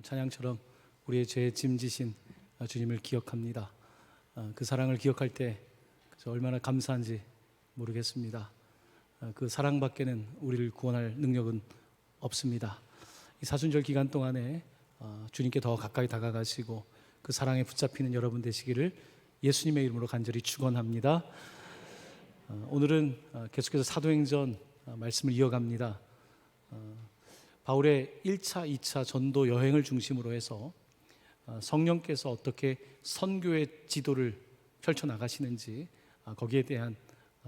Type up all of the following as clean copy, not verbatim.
찬양처럼 우리의 죄에 짐지신 주님을 기억합니다. 그 사랑을 기억할 때 얼마나 감사한지 모르겠습니다. 그 사랑밖에는 우리를 구원할 능력은 없습니다. 이 사순절 기간 동안에 주님께 더 가까이 다가가시고 그 사랑에 붙잡히는 여러분 되시기를 예수님의 이름으로 간절히 축원합니다. 오늘은 계속해서 사도행전 말씀을 이어갑니다. 바울의 1차, 2차 전도 여행을 중심으로 해서 성령께서 어떻게 선교의 지도를 펼쳐나가시는지 거기에 대한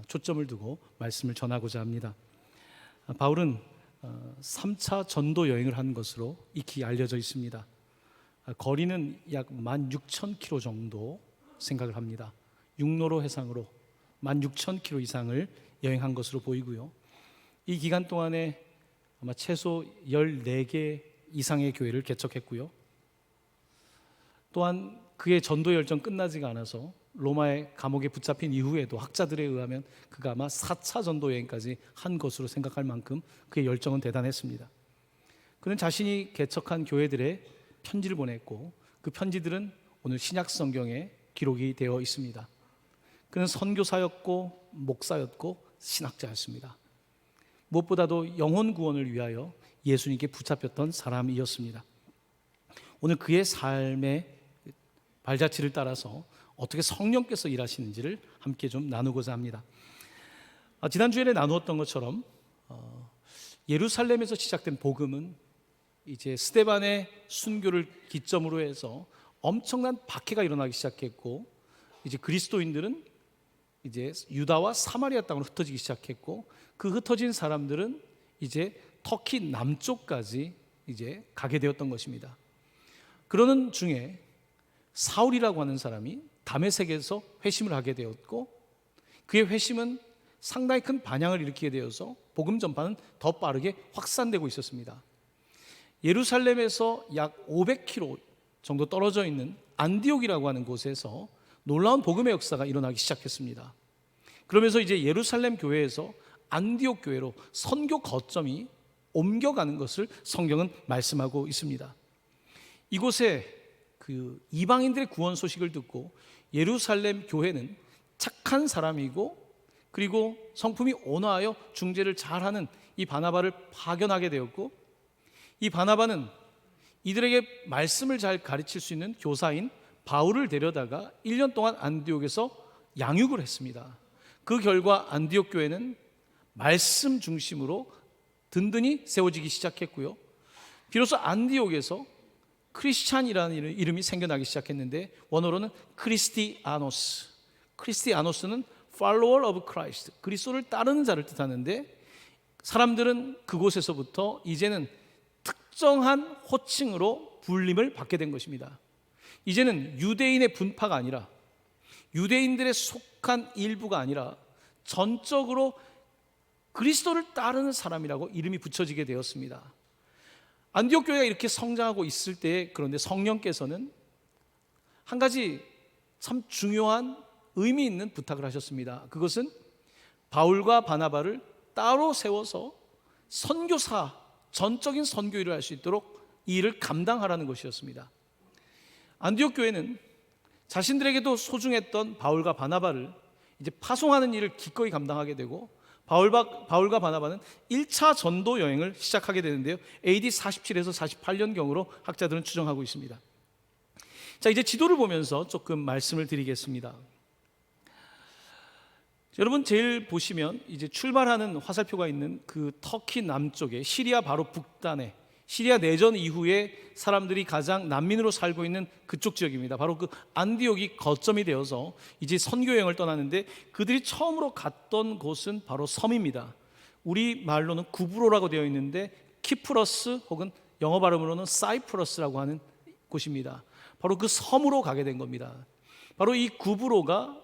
초점을 두고 말씀을 전하고자 합니다. 바울은 3차 전도 여행을 한 것으로 익히 알려져 있습니다. 거리는 약 16,000km 정도 생각을 합니다. 육로로 해상으로 16,000km 이상을 여행한 것으로 보이고요. 이 기간 동안에 아마 최소 14개 이상의 교회를 개척했고요. 또한 그의 전도 열정 끝나지가 않아서 로마의 감옥에 붙잡힌 이후에도 학자들에 의하면 그가 아마 4차 전도 여행까지 한 것으로 생각할 만큼 그의 열정은 대단했습니다. 그는 자신이 개척한 교회들에 편지를 보냈고 그 편지들은 오늘 신약 성경에 기록이 되어 있습니다. 그는 선교사였고 목사였고 신학자였습니다. 무엇보다도 영혼 구원을 위하여 예수님께 붙잡혔던 사람이었습니다. 오늘 그의 삶의 발자취를 따라서 어떻게 성령께서 일하시는지를 함께 좀 나누고자 합니다. 지난주에 나누었던 것처럼 예루살렘에서 시작된 복음은 이제 스데반의 순교를 기점으로 해서 엄청난 박해가 일어나기 시작했고, 이제 그리스도인들은 이제 유다와 사마리아 땅으로 흩어지기 시작했고, 그 흩어진 사람들은 이제 터키 남쪽까지 이제 가게 되었던 것입니다. 그러는 중에 사울이라고 하는 사람이 다메섹에서 회심을 하게 되었고, 그의 회심은 상당히 큰 반향을 일으키게 되어서 복음 전파는 더 빠르게 확산되고 있었습니다. 예루살렘에서 약 500km 정도 떨어져 있는 안디옥이라고 하는 곳에서 놀라운 복음의 역사가 일어나기 시작했습니다. 그러면서 이제 예루살렘 교회에서 안디옥 교회로 선교 거점이 옮겨가는 것을 성경은 말씀하고 있습니다. 이곳에 그 이방인들의 구원 소식을 듣고 예루살렘 교회는 착한 사람이고 그리고 성품이 온화하여 중재를 잘하는 이 바나바를 파견하게 되었고, 이 바나바는 이들에게 말씀을 잘 가르칠 수 있는 교사인 바울을 데려다가 1년 동안 안디옥에서 양육을 했습니다. 그 결과 안디옥 교회는 말씀 중심으로 든든히 세워지기 시작했고요. 비로소 안디옥에서 크리스찬이라는 이름이 생겨나기 시작했는데, 원어로는 크리스티아노스는 follower of Christ, 그리스도를 따르는 자를 뜻하는데, 사람들은 그곳에서부터 이제는 특정한 호칭으로 불림을 받게 된 것입니다. 이제는 유대인의 분파가 아니라, 유대인들의 속한 일부가 아니라 전적으로 그리스도를 따르는 사람이라고 이름이 붙여지게 되었습니다. 안디옥 교회가 이렇게 성장하고 있을 때, 그런데 성령께서는 한 가지 참 중요한 의미 있는 부탁을 하셨습니다. 그것은 바울과 바나바를 따로 세워서 선교사, 전적인 선교 일을 할 수 있도록 이 일을 감당하라는 것이었습니다. 안디옥 교회는 자신들에게도 소중했던 바울과 바나바를 이제 파송하는 일을 기꺼이 감당하게 되고, 바울과 바나바는 1차 전도 여행을 시작하게 되는데요, AD 47에서 48년경으로 학자들은 추정하고 있습니다. 자, 이제 지도를 보면서 조금 말씀을 드리겠습니다. 여러분, 제일 보시면 이제 출발하는 화살표가 있는 그 터키 남쪽에, 시리아 바로 북단에, 시리아 내전 이후에 사람들이 가장 난민으로 살고 있는 그쪽 지역입니다. 바로 그 안디옥이 거점이 되어서 이제 선교 여행을 떠나는데, 그들이 처음으로 갔던 곳은 바로 섬입니다. 우리 말로는 구브로라고 되어 있는데 키프러스 혹은 영어 발음으로는 사이프러스라고 하는 곳입니다. 바로 그 섬으로 가게 된 겁니다. 바로 이 구브로가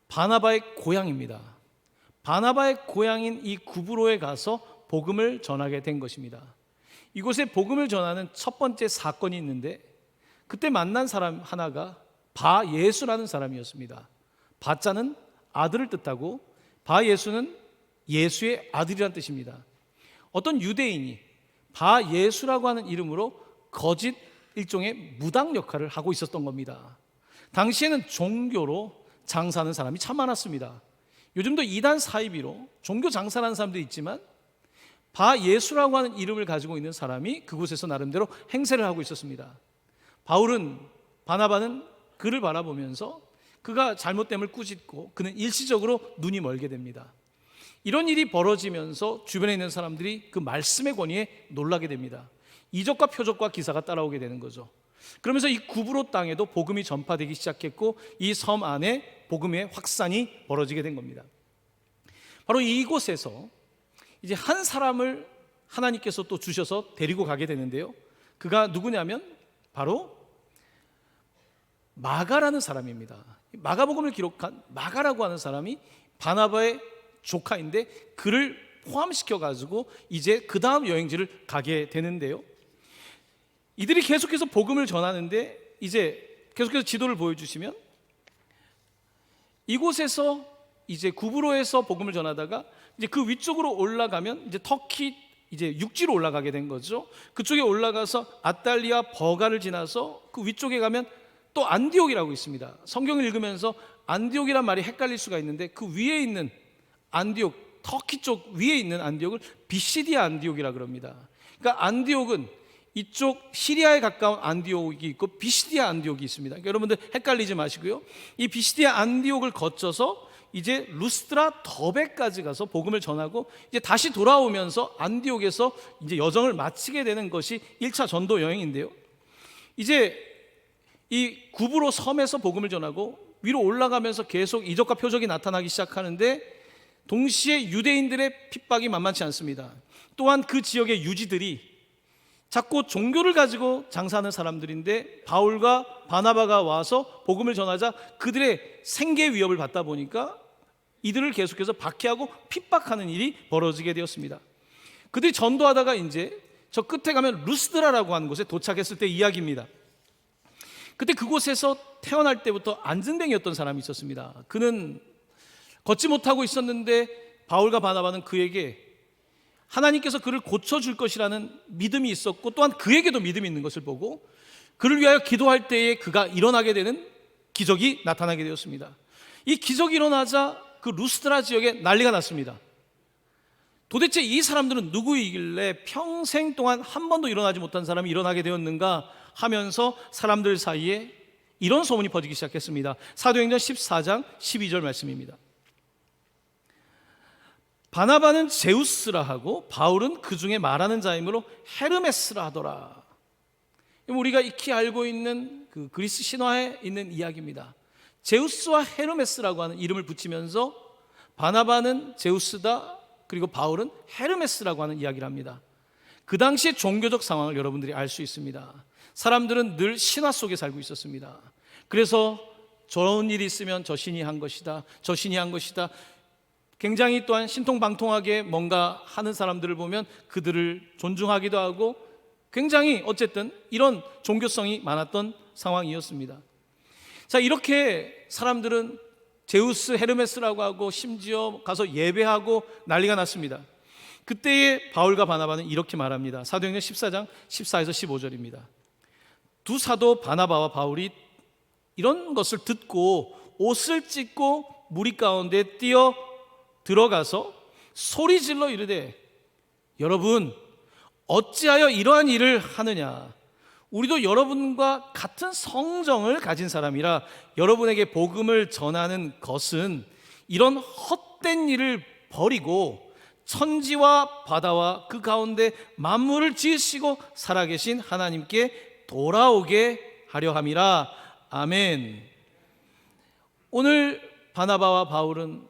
바나바의 고향입니다. 바나바의 고향인 이 구브로에 가서 복음을 전하게 된 것입니다. 이곳에 복음을 전하는 첫 번째 사건이 있는데, 그때 만난 사람 하나가 바예수라는 사람이었습니다. 바자는 아들을 뜻하고 바예수는 예수의 아들이란 뜻입니다. 어떤 유대인이 바예수라고 하는 이름으로 거짓 일종의 무당 역할을 하고 있었던 겁니다. 당시에는 종교로 장사하는 사람이 참 많았습니다. 요즘도 이단 사이비로 종교 장사하는 사람도 있지만 바예수라고 하는 이름을 가지고 있는 사람이 그곳에서 나름대로 행세를 하고 있었습니다. 바나바는 그를 바라보면서 그가 잘못됨을 꾸짖고 그는 일시적으로 눈이 멀게 됩니다. 이런 일이 벌어지면서 주변에 있는 사람들이 그 말씀의 권위에 놀라게 됩니다. 이적과 표적과 기사가 따라오게 되는 거죠. 그러면서 이 구브로 땅에도 복음이 전파되기 시작했고 이 섬 안에 복음의 확산이 벌어지게 된 겁니다. 바로 이곳에서 이제 한 사람을 하나님께서 또 주셔서 데리고 가게 되는데요. 그가 누구냐면 바로 마가라는 사람입니다. 마가복음을 기록한 마가라고 하는 사람이 바나바의 조카인데 그를 포함시켜 가지고 이제 그 다음 여행지를 가게 되는데요. 이들이 계속해서 복음을 전하는데 이제 계속해서 지도를 보여주시면 이곳에서 이제 구브로에서 복음을 전하다가 이제 그 위쪽으로 올라가면 이제 터키 이제 육지로 올라가게 된 거죠. 그쪽에 올라가서 아탈리아 버가를 지나서 그 위쪽에 가면 또 안디옥이라고 있습니다. 성경을 읽으면서 안디옥이란 말이 헷갈릴 수가 있는데 그 위에 있는 안디옥, 터키 쪽 위에 있는 안디옥을 비시디아 안디옥이라 그럽니다. 그러니까 안디옥은 이쪽 시리아에 가까운 안디옥이 있고 비시디아 안디옥이 있습니다. 그러니까 여러분들 헷갈리지 마시고요. 이 비시디아 안디옥을 거쳐서 이제 루스드라 더베까지 가서 복음을 전하고 이제 다시 돌아오면서 안디옥에서 이제 여정을 마치게 되는 것이 1차 전도 여행인데요. 이제 이 구브로 섬에서 복음을 전하고 위로 올라가면서 계속 이적과 표적이 나타나기 시작하는데 동시에 유대인들의 핍박이 만만치 않습니다. 또한 그 지역의 유지들이 자꾸 종교를 가지고 장사하는 사람들인데 바울과 바나바가 와서 복음을 전하자 그들의 생계 위협을 받다 보니까 이들을 계속해서 박해하고 핍박하는 일이 벌어지게 되었습니다. 그들이 전도하다가 이제 저 끝에 가면 루스드라라고 하는 곳에 도착했을 때 이야기입니다. 그때 그곳에서 태어날 때부터 안진뱅이였던 사람이 있었습니다. 그는 걷지 못하고 있었는데 바울과 바나바는 그에게 하나님께서 그를 고쳐줄 것이라는 믿음이 있었고 또한 그에게도 믿음이 있는 것을 보고 그를 위하여 기도할 때에 그가 일어나게 되는 기적이 나타나게 되었습니다. 이 기적이 일어나자 그 루스드라 지역에 난리가 났습니다. 도대체 이 사람들은 누구이길래 평생 동안 한 번도 일어나지 못한 사람이 일어나게 되었는가 하면서 사람들 사이에 이런 소문이 퍼지기 시작했습니다. 사도행전 14장 12절 말씀입니다. 바나바는 제우스라 하고 바울은 그 중에 말하는 자이므로 헤르메스라 하더라. 우리가 익히 알고 있는 그 그리스 신화에 있는 이야기입니다. 제우스와 헤르메스라고 하는 이름을 붙이면서 바나바는 제우스다 그리고 바울은 헤르메스라고 하는 이야기를 합니다. 그 당시의 종교적 상황을 여러분들이 알 수 있습니다. 사람들은 늘 신화 속에 살고 있었습니다. 그래서 저런 일이 있으면 저 신이 한 것이다, 저 신이 한 것이다. 굉장히 또한 신통방통하게 뭔가 하는 사람들을 보면 그들을 존중하기도 하고 굉장히 어쨌든 이런 종교성이 많았던 상황이었습니다. 자, 이렇게 사람들은 제우스, 헤르메스라고 하고 심지어 가서 예배하고 난리가 났습니다. 그때의 바울과 바나바는 이렇게 말합니다. 사도행전 14장 14에서 15절입니다. 두 사도 바나바와 바울이 이런 것을 듣고 옷을 찢고 무리 가운데 뛰어 들어가서 소리질러 이르되 여러분 어찌하여 이러한 일을 하느냐 우리도 여러분과 같은 성정을 가진 사람이라 여러분에게 복음을 전하는 것은 이런 헛된 일을 버리고 천지와 바다와 그 가운데 만물을 지으시고 살아계신 하나님께 돌아오게 하려 함이라. 아멘. 오늘 바나바와 바울은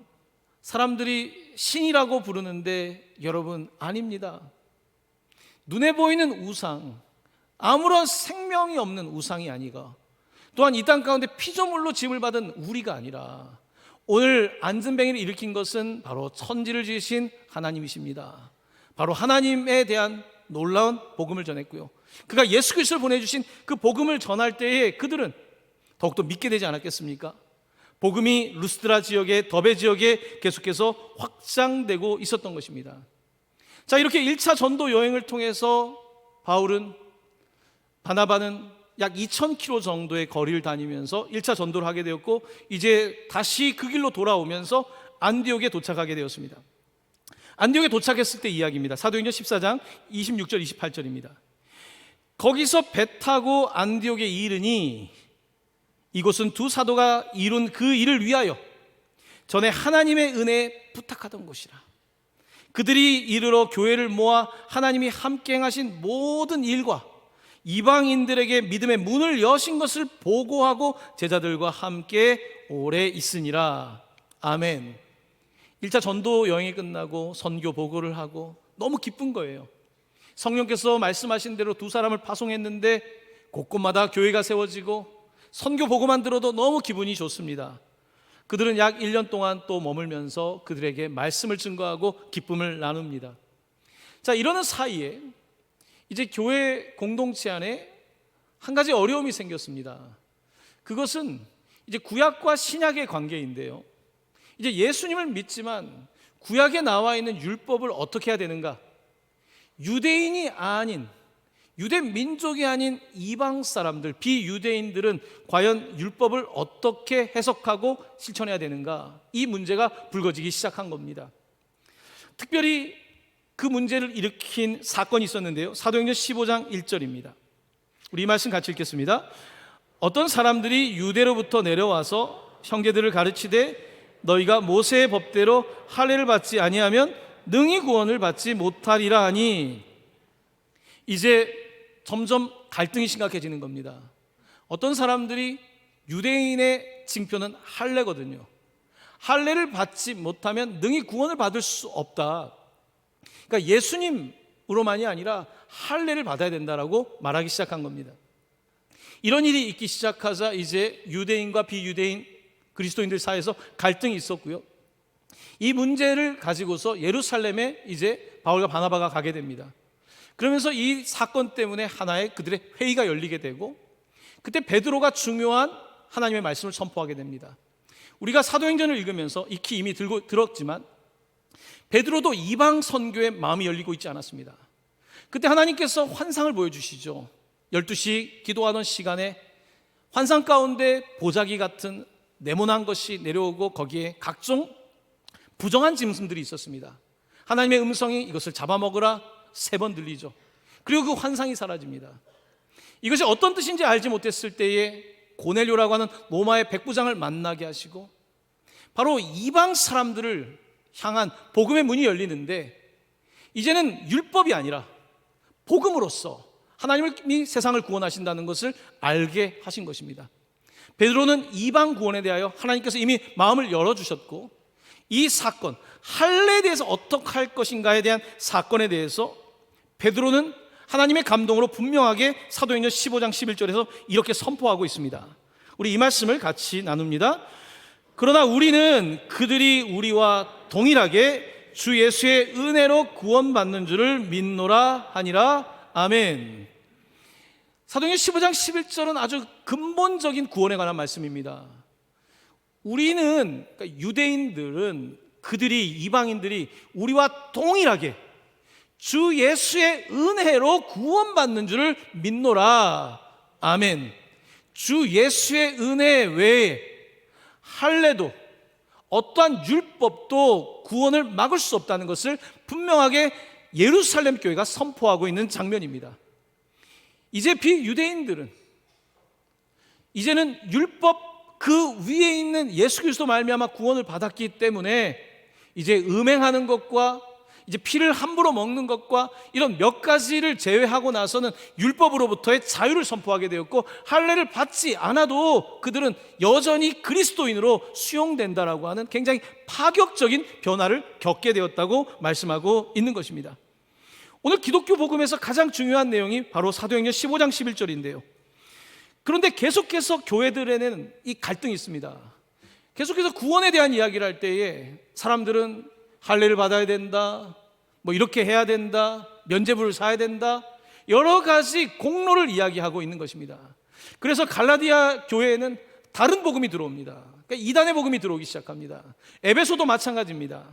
사람들이 신이라고 부르는데 여러분 아닙니다. 눈에 보이는 우상, 아무런 생명이 없는 우상이 아니고 또한 이 땅 가운데 피조물로 짐을 받은 우리가 아니라 오늘 안진뱅이를 일으킨 것은 바로 천지를 지으신 하나님이십니다. 바로 하나님에 대한 놀라운 복음을 전했고요. 그가 예수 그리스도를 보내주신 그 복음을 전할 때에 그들은 더욱더 믿게 되지 않았겠습니까? 복음이 루스드라 지역에 더베 지역에 계속해서 확장되고 있었던 것입니다. 자, 이렇게 1차 전도 여행을 통해서 바울은 바나바는 약 2,000km 정도의 거리를 다니면서 1차 전도를 하게 되었고, 이제 다시 그 길로 돌아오면서 안디옥에 도착하게 되었습니다. 안디옥에 도착했을 때 이야기입니다. 사도행전 14장 26절 28절입니다. 거기서 배 타고 안디옥에 이르니 이곳은 두 사도가 이룬 그 일을 위하여 전에 하나님의 은혜에 부탁하던 곳이라. 그들이 이르러 교회를 모아 하나님이 함께 행하신 모든 일과 이방인들에게 믿음의 문을 여신 것을 보고하고 제자들과 함께 오래 있으니라. 아멘. 1차 전도 여행이 끝나고 선교 보고를 하고 너무 기쁜 거예요. 성령께서 말씀하신 대로 두 사람을 파송했는데 곳곳마다 교회가 세워지고 선교 보고만 들어도 너무 기분이 좋습니다. 그들은 약 1년 동안 또 머물면서 그들에게 말씀을 증거하고 기쁨을 나눕니다. 자, 이러는 사이에 이제 교회 공동체 안에 한 가지 어려움이 생겼습니다. 그것은 이제 구약과 신약의 관계인데요. 이제 예수님을 믿지만 구약에 나와 있는 율법을 어떻게 해야 되는가? 유대인이 아닌, 유대 민족이 아닌 이방 사람들, 비유대인들은 과연 율법을 어떻게 해석하고 실천해야 되는가? 이 문제가 불거지기 시작한 겁니다. 특별히 그 문제를 일으킨 사건이 있었는데요. 사도행전 15장 1절입니다. 우리 이 말씀 같이 읽겠습니다. 어떤 사람들이 유대로부터 내려와서 형제들을 가르치되 너희가 모세의 법대로 할례를 받지 아니하면 능히 구원을 받지 못하리라 하니, 이제 점점 갈등이 심각해지는 겁니다. 어떤 사람들이 유대인의 징표는 할례거든요. 할례를 받지 못하면 능히 구원을 받을 수 없다. 그러니까 예수님으로만이 아니라 할례를 받아야 된다라고 말하기 시작한 겁니다. 이런 일이 있기 시작하자 이제 유대인과 비유대인 그리스도인들 사이에서 갈등이 있었고요. 이 문제를 가지고서 예루살렘에 이제 바울과 바나바가 가게 됩니다. 그러면서 이 사건 때문에 하나의 그들의 회의가 열리게 되고, 그때 베드로가 중요한 하나님의 말씀을 선포하게 됩니다. 우리가 사도행전을 읽으면서 익히 이미 들었지만 베드로도 이방 선교에 마음이 열리고 있지 않았습니다. 그때 하나님께서 환상을 보여주시죠. 12시 기도하던 시간에 환상 가운데 보자기 같은 네모난 것이 내려오고 거기에 각종 부정한 짐승들이 있었습니다. 하나님의 음성이 이것을 잡아먹으라 3번 들리죠. 그리고 그 환상이 사라집니다. 이것이 어떤 뜻인지 알지 못했을 때에 고넬료라고 하는 로마의 백부장을 만나게 하시고 바로 이방 사람들을 향한 복음의 문이 열리는데, 이제는 율법이 아니라 복음으로써 하나님이 세상을 구원하신다는 것을 알게 하신 것입니다. 베드로는 이방 구원에 대하여 하나님께서 이미 마음을 열어주셨고, 이 사건, 할례에 대해서 어떻게 할 것인가에 대한 사건에 대해서 베드로는 하나님의 감동으로 분명하게 사도행전 15장 11절에서 이렇게 선포하고 있습니다. 우리 이 말씀을 같이 나눕니다. 그러나 우리는 그들이 우리와 동일하게 주 예수의 은혜로 구원받는 줄을 믿노라 하니라. 아멘. 사도행전 15장 11절은 아주 근본적인 구원에 관한 말씀입니다. 우리는, 그러니까 유대인들은, 그들이, 이방인들이 우리와 동일하게 주 예수의 은혜로 구원받는 줄을 믿노라. 아멘. 주 예수의 은혜 외에 할례도 어떠한 율법도 구원을 막을 수 없다는 것을 분명하게 예루살렘 교회가 선포하고 있는 장면입니다. 이제 비유대인들은 이제는 율법 그 위에 있는 예수 그리스도 말미암아 구원을 받았기 때문에 이제 음행하는 것과 이제 피를 함부로 먹는 것과 이런 몇 가지를 제외하고 나서는 율법으로부터의 자유를 선포하게 되었고, 할례를 받지 않아도 그들은 여전히 그리스도인으로 수용된다라고 하는 굉장히 파격적인 변화를 겪게 되었다고 말씀하고 있는 것입니다. 오늘 기독교 복음에서 가장 중요한 내용이 바로 사도행전 15장 11절인데요. 그런데 계속해서 교회들에는 이 갈등이 있습니다. 계속해서 구원에 대한 이야기를 할 때에 사람들은 할례를 받아야 된다, 뭐 이렇게 해야 된다, 면죄부를 사야 된다, 여러 가지 공로를 이야기하고 있는 것입니다. 그래서 갈라디아 교회에는 다른 복음이 들어옵니다. 그러니까 이단의 복음이 들어오기 시작합니다. 에베소도 마찬가지입니다.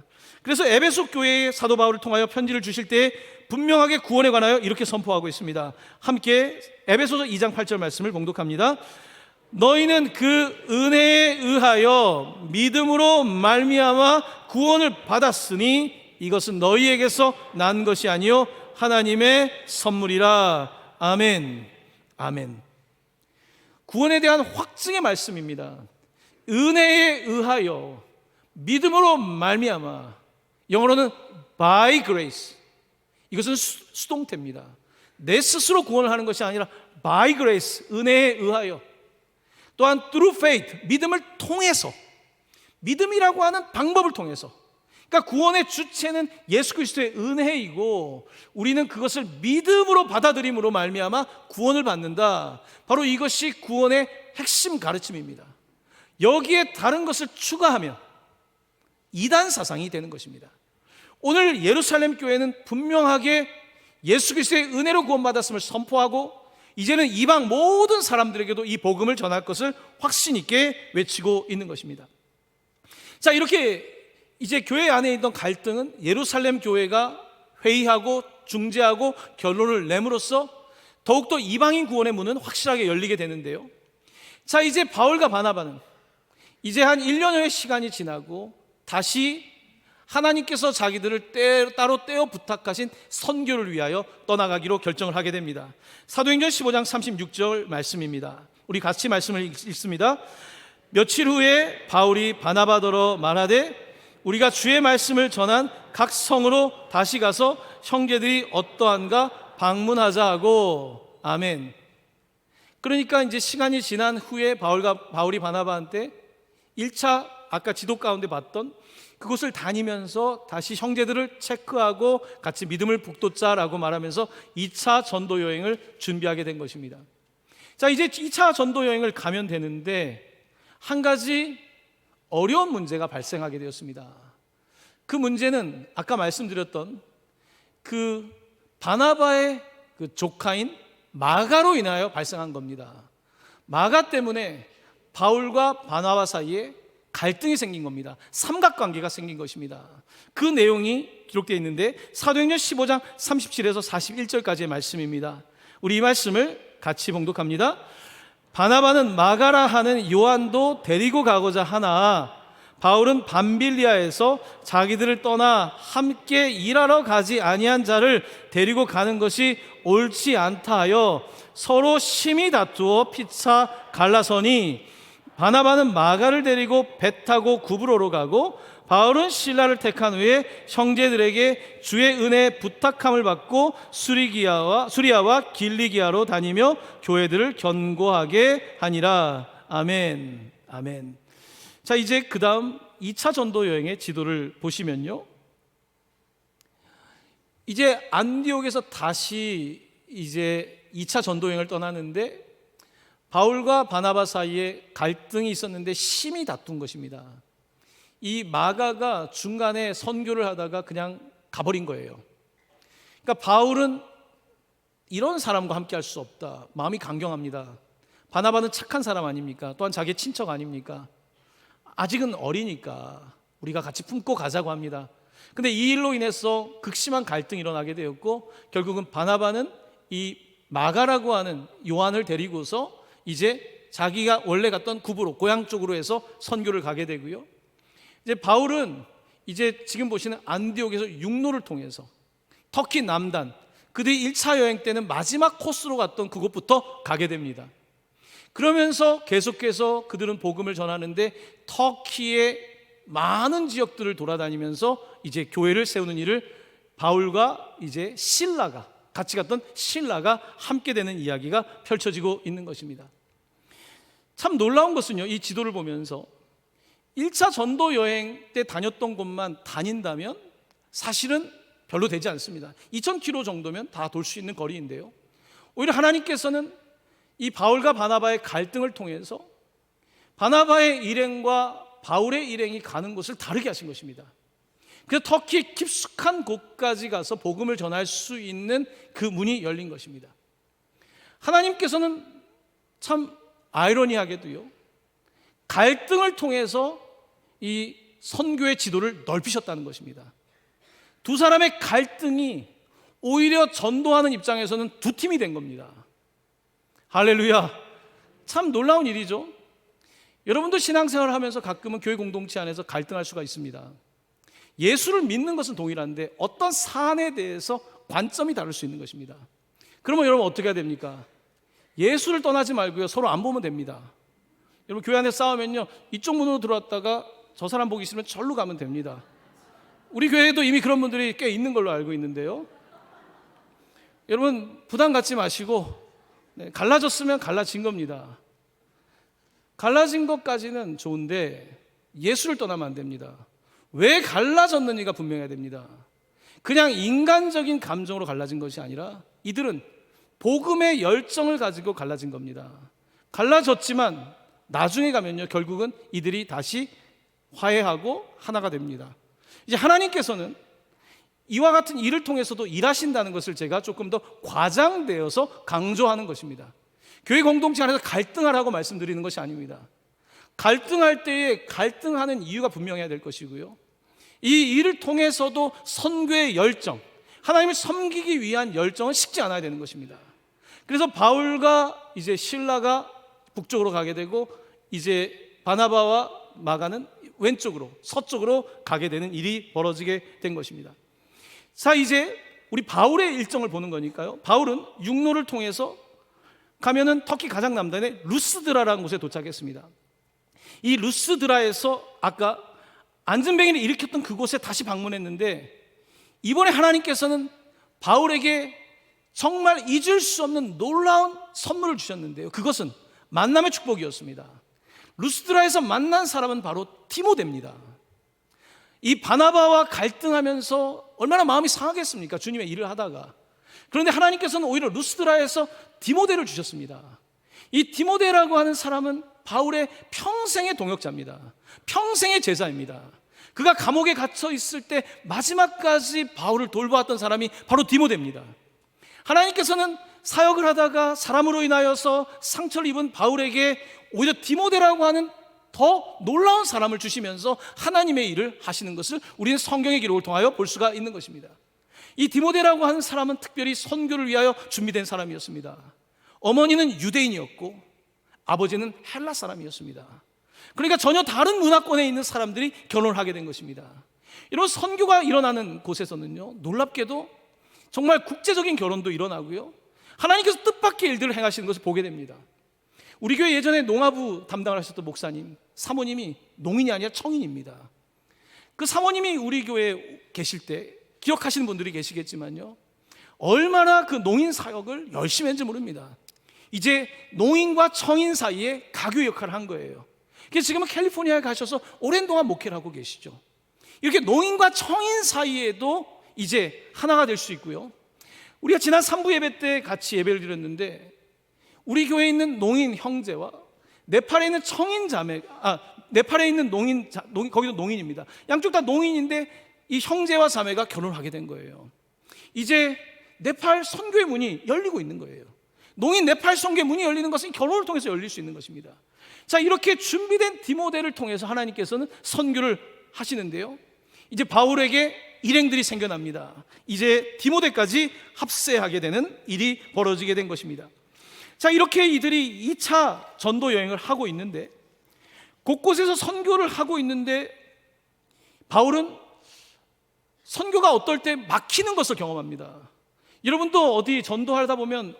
그래서 에베소 교회에 사도 바울을 통하여 편지를 주실 때 분명하게 구원에 관하여 이렇게 선포하고 있습니다. 함께 에베소서 2장 8절 말씀을 봉독합니다. 너희는 그 은혜에 의하여 믿음으로 말미암아 구원을 받았으니 이것은 너희에게서 난 것이 아니요 하나님의 선물이라. 아멘. 아멘. 구원에 대한 확증의 말씀입니다. 은혜에 의하여 믿음으로 말미암아, 영어로는 by grace. 이것은 수동태입니다. 내 스스로 구원을 하는 것이 아니라 by grace, 은혜에 의하여. 또한 through faith, 믿음을 통해서, 믿음이라고 하는 방법을 통해서. 그러니까 구원의 주체는 예수 그리스도의 은혜이고 우리는 그것을 믿음으로 받아들임으로 말미암아 구원을 받는다. 바로 이것이 구원의 핵심 가르침입니다. 여기에 다른 것을 추가하면 이단 사상이 되는 것입니다. 오늘 예루살렘 교회는 분명하게 예수 그리스도의 은혜로 구원받았음을 선포하고 이제는 이방 모든 사람들에게도 이 복음을 전할 것을 확신 있게 외치고 있는 것입니다. 자, 이렇게 이제 교회 안에 있던 갈등은 예루살렘 교회가 회의하고 중재하고 결론을 내므로써 더욱더 이방인 구원의 문은 확실하게 열리게 되는데요. 자, 이제 바울과 바나바는 이제 한 1년여의 시간이 지나고 다시 하나님께서 자기들을 따로 떼어 부탁하신 선교를 위하여 떠나가기로 결정을 하게 됩니다. 사도행전 15장 36절 말씀입니다. 우리 같이 말씀을 읽습니다. 며칠 후에 바울이 바나바더러 말하되 우리가 주의 말씀을 전한 각 성으로 다시 가서 형제들이 어떠한가 방문하자 하고. 아멘. 그러니까 이제 시간이 지난 후에 바울이 바나바한테 1차 아까 지도 가운데 봤던 그곳을 다니면서 다시 형제들을 체크하고 같이 믿음을 북돋자라고 말하면서 2차 전도 여행을 준비하게 된 것입니다. 자, 이제 2차 전도 여행을 가면 되는데 한 가지 어려운 문제가 발생하게 되었습니다. 그 문제는 아까 말씀드렸던 그 바나바의 그 조카인 마가로 인하여 발생한 겁니다. 마가 때문에 바울과 바나바 사이에 갈등이 생긴 겁니다. 삼각관계가 생긴 것입니다. 그 내용이 기록되어 있는데 사도행전 15장 37에서 41절까지의 말씀입니다. 우리 이 말씀을 같이 봉독합니다. 바나바는 마가라 하는 요한도 데리고 가고자 하나 바울은 밤빌리아에서 자기들을 떠나 함께 일하러 가지 아니한 자를 데리고 가는 것이 옳지 않다 하여 서로 심히 다투어 피차 갈라서니 바나바는 마가를 데리고 배 타고 구브로로 가고 바울은 실라를 택한 후에 형제들에게 주의 은혜 부탁함을 받고 수리아와 길리기아로 다니며 교회들을 견고하게 하니라. 아멘. 아멘. 자, 이제 그 다음 2차 전도 여행의 지도를 보시면요, 이제 안디옥에서 다시 이제 2차 전도 여행을 떠나는데 바울과 바나바 사이에 갈등이 있었는데 심히 다툰 것입니다. 이 마가가 중간에 선교를 하다가 그냥 가버린 거예요. 그러니까 바울은 이런 사람과 함께 할 수 없다. 마음이 강경합니다. 바나바는 착한 사람 아닙니까? 또한 자기의 친척 아닙니까? 아직은 어리니까 우리가 같이 품고 가자고 합니다. 근데 이 일로 인해서 극심한 갈등이 일어나게 되었고 결국은 바나바는 이 마가라고 하는 요한을 데리고서 이제 자기가 원래 갔던 구브로 고향 쪽으로 해서 선교를 가게 되고요. 이제 바울은 이제 지금 보시는 안디옥에서 육로를 통해서 터키 남단, 그들이 1차 여행 때는 마지막 코스로 갔던 그곳부터 가게 됩니다. 그러면서 계속해서 그들은 복음을 전하는데 터키의 많은 지역들을 돌아다니면서 이제 교회를 세우는 일을 바울과 이제 실라가 같이 갔던 실라가 함께 되는 이야기가 펼쳐지고 있는 것입니다. 참 놀라운 것은요, 이 지도를 보면서 1차 전도 여행 때 다녔던 곳만 다닌다면 사실은 별로 되지 않습니다. 2000km 정도면 다 돌 수 있는 거리인데요, 오히려 하나님께서는 이 바울과 바나바의 갈등을 통해서 바나바의 일행과 바울의 일행이 가는 곳을 다르게 하신 것입니다. 그래서 터키 깊숙한 곳까지 가서 복음을 전할 수 있는 그 문이 열린 것입니다. 하나님께서는 참 아이러니하게도요, 갈등을 통해서 이 선교의 지도를 넓히셨다는 것입니다. 두 사람의 갈등이 오히려 전도하는 입장에서는 두 팀이 된 겁니다. 할렐루야. 참 놀라운 일이죠. 여러분도 신앙생활을 하면서 가끔은 교회 공동체 안에서 갈등할 수가 있습니다. 예수를 믿는 것은 동일한데 어떤 사안에 대해서 관점이 다를 수 있는 것입니다. 그러면 여러분 어떻게 해야 됩니까? 예수를 떠나지 말고요, 서로 안 보면 됩니다. 여러분 교회 안에 싸우면요, 이쪽 문으로 들어왔다가 저 사람 보기 싫으면 절로 가면 됩니다. 우리 교회에도 이미 그런 분들이 꽤 있는 걸로 알고 있는데요. 여러분 부담 갖지 마시고, 갈라졌으면 갈라진 겁니다. 갈라진 것까지는 좋은데 예수를 떠나면 안 됩니다. 왜 갈라졌는지가 분명해야 됩니다. 그냥 인간적인 감정으로 갈라진 것이 아니라 이들은 복음의 열정을 가지고 갈라진 겁니다. 갈라졌지만 나중에 가면요, 결국은 이들이 다시 화해하고 하나가 됩니다. 이제 하나님께서는 이와 같은 일을 통해서도 일하신다는 것을 제가 조금 더 과장되어서 강조하는 것입니다. 교회 공동체 안에서 갈등하라고 말씀드리는 것이 아닙니다. 갈등할 때에 갈등하는 이유가 분명해야 될 것이고요, 이 일을 통해서도 선교의 열정, 하나님을 섬기기 위한 열정은 식지 않아야 되는 것입니다. 그래서 바울과 이제 실라가 북쪽으로 가게 되고, 이제 바나바와 마가는 왼쪽으로, 서쪽으로 가게 되는 일이 벌어지게 된 것입니다. 자, 이제 우리 바울의 일정을 보는 거니까요, 바울은 육로를 통해서 가면은 터키 가장 남단의 루스드라라는 곳에 도착했습니다. 이 루스드라에서 아까 안전뱅이를 일으켰던 그곳에 다시 방문했는데, 이번에 하나님께서는 바울에게 정말 잊을 수 없는 놀라운 선물을 주셨는데요, 그것은 만남의 축복이었습니다. 루스드라에서 만난 사람은 바로 디모데입니다. 이 바나바와 갈등하면서 얼마나 마음이 상하겠습니까, 주님의 일을 하다가. 그런데 하나님께서는 오히려 루스드라에서 디모데를 주셨습니다. 이 디모데라고 하는 사람은 바울의 평생의 동역자입니다. 평생의 제자입니다. 그가 감옥에 갇혀 있을 때 마지막까지 바울을 돌보았던 사람이 바로 디모데입니다. 하나님께서는 사역을 하다가 사람으로 인하여서 상처를 입은 바울에게 오히려 디모데라고 하는 더 놀라운 사람을 주시면서 하나님의 일을 하시는 것을 우리는 성경의 기록을 통하여 볼 수가 있는 것입니다. 이 디모데라고 하는 사람은 특별히 선교를 위하여 준비된 사람이었습니다. 어머니는 유대인이었고 아버지는 헬라 사람이었습니다. 그러니까 전혀 다른 문화권에 있는 사람들이 결혼을 하게 된 것입니다. 이런 선교가 일어나는 곳에서는요, 놀랍게도 정말 국제적인 결혼도 일어나고요, 하나님께서 뜻밖의 일들을 행하시는 것을 보게 됩니다. 우리 교회 예전에 농아부 담당을 하셨던 목사님, 사모님이 농인이 아니라 청인입니다. 그 사모님이 우리 교회에 계실 때 기억하시는 분들이 계시겠지만요, 얼마나 그 농인 사역을 열심히 했는지 모릅니다. 이제 농인과 청인 사이에 가교 역할을 한 거예요. 그래서 지금은 캘리포니아에 가셔서 오랜 동안 목회를 하고 계시죠. 이렇게 농인과 청인 사이에도 이제 하나가 될 수 있고요, 우리가 지난 3부 예배 때 같이 예배를 드렸는데, 우리 교회에 있는 농인 형제와 네팔에 있는 청인 자매, 네팔에 있는 농인, 거기도 농인입니다. 양쪽 다 농인인데 이 형제와 자매가 결혼을 하게 된 거예요. 이제 네팔 선교의 문이 열리고 있는 거예요. 농인 네팔 선교의 문이 열리는 것은 결혼을 통해서 열릴 수 있는 것입니다. 자, 이렇게 준비된 디모데를 통해서 하나님께서는 선교를 하시는데요, 이제 바울에게 일행들이 생겨납니다. 이제 디모데까지 합세하게 되는 일이 벌어지게 된 것입니다. 자, 이렇게 이들이 2차 전도 여행을 하고 있는데, 곳곳에서 선교를 하고 있는데 바울은 선교가 어떨 때 막히는 것을 경험합니다. 여러분도 어디 전도하다 보면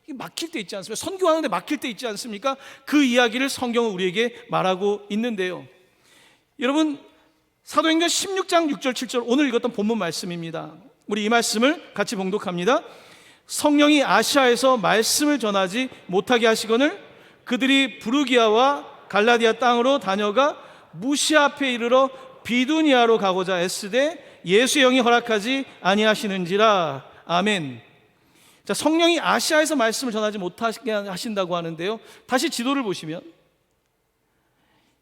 막힐 때 있지 않습니까? 선교하는데 막힐 때 있지 않습니까? 그 이야기를 성경은 우리에게 말하고 있는데요, 여러분 사도행전 16장 6절 7절 오늘 읽었던 본문 말씀입니다. 우리 이 말씀을 같이 봉독합니다. 성령이 아시아에서 말씀을 전하지 못하게 하시거늘 그들이 부르기아와 갈라디아 땅으로 다녀가 무시아 앞에 이르러 비두니아로 가고자 애쓰되 예수의 영이 허락하지 아니하시는지라. 아멘. 자, 성령이 아시아에서 말씀을 전하지 못하게 하신다고 하는데요, 다시 지도를 보시면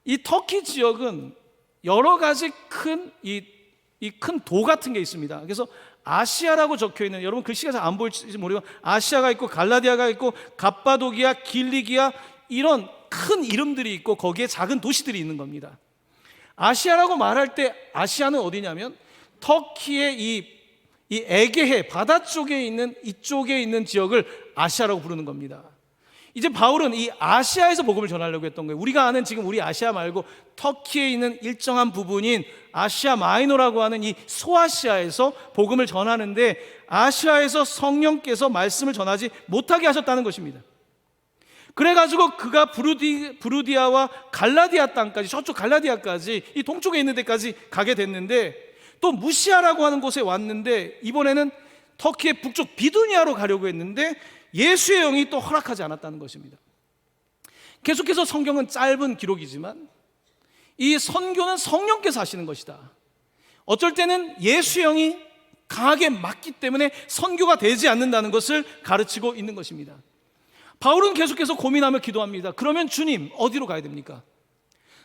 이 터키 지역은 여러 가지 큰 도 같은 게 있습니다. 그래서 아시아라고 적혀 있는, 여러분 글씨가 잘 안 보일지 모르고 아시아가 있고 갈라디아가 있고 갑바도기아, 길리기아, 이런 큰 이름들이 있고 거기에 작은 도시들이 있는 겁니다. 아시아라고 말할 때 아시아는 어디냐면 터키의 이 에게해 바다 쪽에 있는 이쪽에 있는 지역을 아시아라고 부르는 겁니다. 이제 바울은 이 아시아에서 복음을 전하려고 했던 거예요. 우리가 아는 지금 우리 아시아 말고 터키에 있는 일정한 부분인 아시아 마이너라고 하는 이 소아시아에서 복음을 전하는데 아시아에서 성령께서 말씀을 전하지 못하게 하셨다는 것입니다. 그래가지고 그가 부르디아와 갈라디아 땅까지, 저쪽 갈라디아까지, 이 동쪽에 있는 데까지 가게 됐는데, 또 무시아라고 하는 곳에 왔는데 이번에는 터키의 북쪽 비두니아로 가려고 했는데 예수의 영이 또 허락하지 않았다는 것입니다. 계속해서 성경은 짧은 기록이지만 이 선교는 성령께서 하시는 것이다. 어쩔 때는 예수의 영이 강하게 막기 때문에 선교가 되지 않는다는 것을 가르치고 있는 것입니다. 바울은 계속해서 고민하며 기도합니다. 그러면 주님, 어디로 가야 됩니까?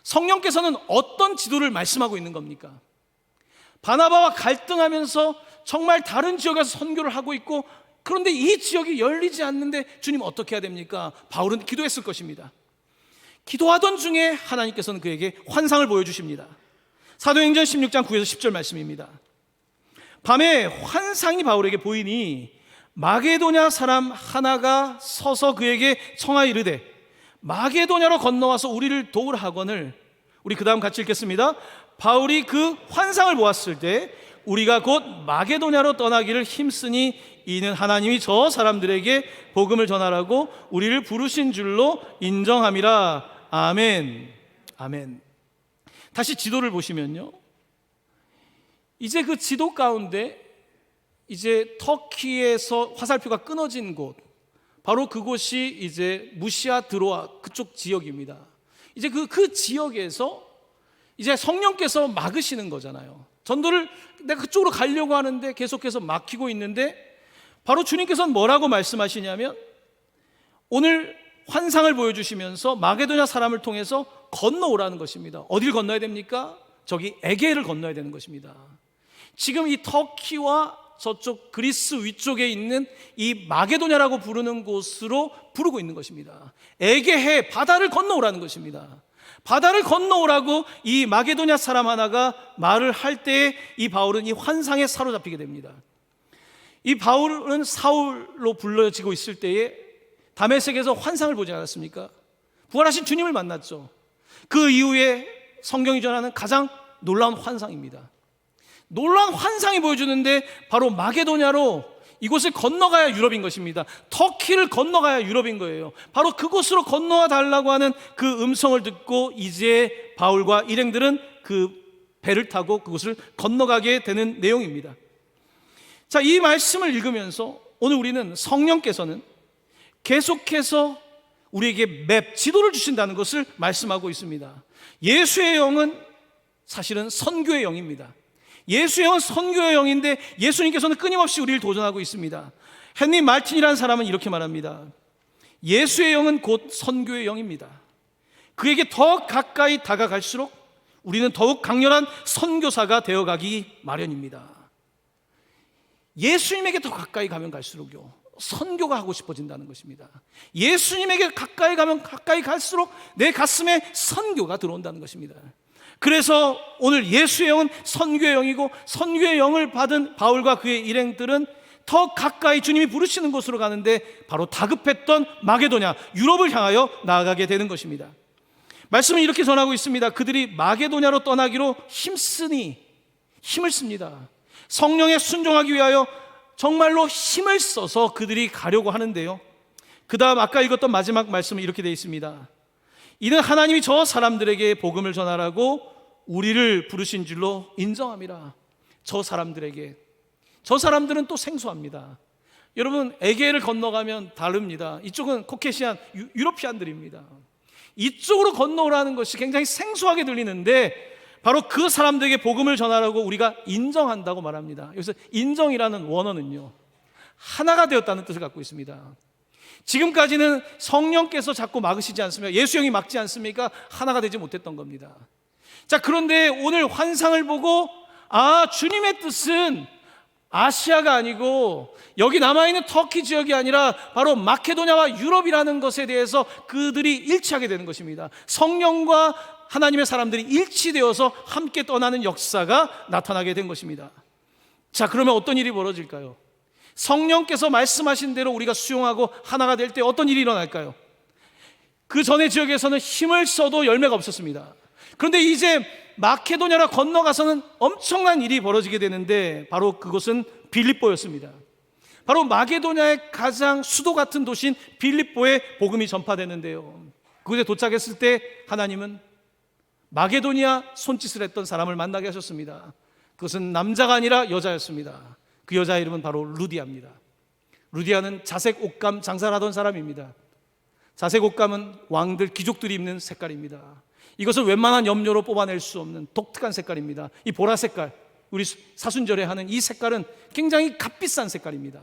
성령께서는 어떤 지도를 말씀하고 있는 겁니까? 바나바와 갈등하면서 정말 다른 지역에서 선교를 하고 있고, 그런데 이 지역이 열리지 않는데 주님 어떻게 해야 됩니까? 바울은 기도했을 것입니다. 기도하던 중에 하나님께서는 그에게 환상을 보여주십니다. 사도행전 16장 9에서 10절 말씀입니다. 밤에 환상이 바울에게 보이니 마게도냐 사람 하나가 서서 그에게 청하여 이르되 마게도냐로 건너와서 우리를 도우라 하거늘. 우리 그 다음 같이 읽겠습니다. 바울이 그 환상을 보았을 때 우리가 곧 마게도냐로 떠나기를 힘쓰니 이는 하나님이 저 사람들에게 복음을 전하라고 우리를 부르신 줄로 인정함이라. 아멘. 아멘. 다시 지도를 보시면요, 이제 그 지도 가운데 이제 터키에서 화살표가 끊어진 곳, 바로 그곳이 이제 무시아 드로아 그쪽 지역입니다. 이제 그 지역에서 이제 성령께서 막으시는 거잖아요. 전도를 내가 그쪽으로 가려고 하는데 계속해서 막히고 있는데, 바로 주님께서는 뭐라고 말씀하시냐면 오늘 환상을 보여주시면서 마게도냐 사람을 통해서 건너오라는 것입니다. 어딜 건너야 됩니까? 저기 에게를 건너야 되는 것입니다. 지금 이 터키와 저쪽 그리스 위쪽에 있는 이 마게도냐라고 부르는 곳으로 부르고 있는 것입니다. 에게해, 바다를 건너오라는 것입니다. 바다를 건너오라고 이 마게도냐 사람 하나가 말을 할 때에 이 바울은 이 환상에 사로잡히게 됩니다. 이 바울은 사울로 불려지고 있을 때에 다메섹에서 환상을 보지 않았습니까? 부활하신 주님을 만났죠. 그 이후에 성경이 전하는 가장 놀라운 환상입니다. 놀라운 환상이 보여주는데 바로 마게도냐로 이곳을 건너가야 유럽인 것입니다. 터키를 건너가야 유럽인 거예요. 바로 그곳으로 건너와 달라고 하는 그 음성을 듣고 이제 바울과 일행들은 그 배를 타고 그곳을 건너가게 되는 내용입니다. 자, 이 말씀을 읽으면서 오늘 우리는 성령께서는 계속해서 우리에게 맵, 지도를 주신다는 것을 말씀하고 있습니다. 예수의 영은 사실은 선교의 영입니다. 예수의 영은 선교의 영인데 예수님께서는 끊임없이 우리를 도전하고 있습니다. 헨리 말틴이라는 사람은 이렇게 말합니다. 예수의 영은 곧 선교의 영입니다. 그에게 더 가까이 다가갈수록 우리는 더욱 강렬한 선교사가 되어가기 마련입니다. 예수님에게 더 가까이 가면 갈수록요, 선교가 하고 싶어진다는 것입니다. 예수님에게 가까이 가면 가까이 갈수록 내 가슴에 선교가 들어온다는 것입니다. 그래서 오늘 예수의 영은 선교의 영이고, 선교의 영을 받은 바울과 그의 일행들은 더 가까이 주님이 부르시는 곳으로 가는데 바로 다급했던 마게도냐, 유럽을 향하여 나아가게 되는 것입니다. 말씀은 이렇게 전하고 있습니다. 그들이 마게도냐로 떠나기로 힘쓰니, 힘을 씁니다. 성령에 순종하기 위하여 정말로 힘을 써서 그들이 가려고 하는데요, 그 다음 아까 읽었던 마지막 말씀은 이렇게 되어 있습니다. 이는 하나님이 저 사람들에게 복음을 전하라고 우리를 부르신 줄로 인정함이라. 저 사람들에게, 저 사람들은 또 생소합니다. 여러분, 에게를 건너가면 다릅니다. 이쪽은 코케시안, 유러피안들입니다. 이쪽으로 건너오라는 것이 굉장히 생소하게 들리는데 바로 그 사람들에게 복음을 전하라고 우리가 인정한다고 말합니다. 여기서 인정이라는 원어는요, 하나가 되었다는 뜻을 갖고 있습니다. 지금까지는 성령께서 자꾸 막으시지 않습니까? 예수 영이 막지 않습니까? 하나가 되지 못했던 겁니다. 자, 그런데 오늘 환상을 보고 주님의 뜻은 아시아가 아니고 여기 남아있는 터키 지역이 아니라 바로 마케도냐와 유럽이라는 것에 대해서 그들이 일치하게 되는 것입니다. 성령과 하나님의 사람들이 일치되어서 함께 떠나는 역사가 나타나게 된 것입니다. 자, 그러면 어떤 일이 벌어질까요? 성령께서 말씀하신 대로 우리가 수용하고 하나가 될 때 어떤 일이 일어날까요? 그 전의 지역에서는 힘을 써도 열매가 없었습니다. 그런데 이제 마케도냐로 건너가서는 엄청난 일이 벌어지게 되는데 바로 그곳은 빌립보였습니다. 바로 마케도냐의 가장 수도 같은 도시인 빌립보에 복음이 전파되는데요, 그곳에 도착했을 때 하나님은 마게도니아 손짓을 했던 사람을 만나게 하셨습니다. 그것은 남자가 아니라 여자였습니다. 그 여자의 이름은 바로 루디아입니다. 루디아는 자색 옷감 장사를 하던 사람입니다. 자색 옷감은 왕들, 귀족들이 입는 색깔입니다. 이것을 웬만한 염료로 뽑아낼 수 없는 독특한 색깔입니다. 이 보라 색깔, 우리 사순절에 하는 이 색깔은 굉장히 값비싼 색깔입니다.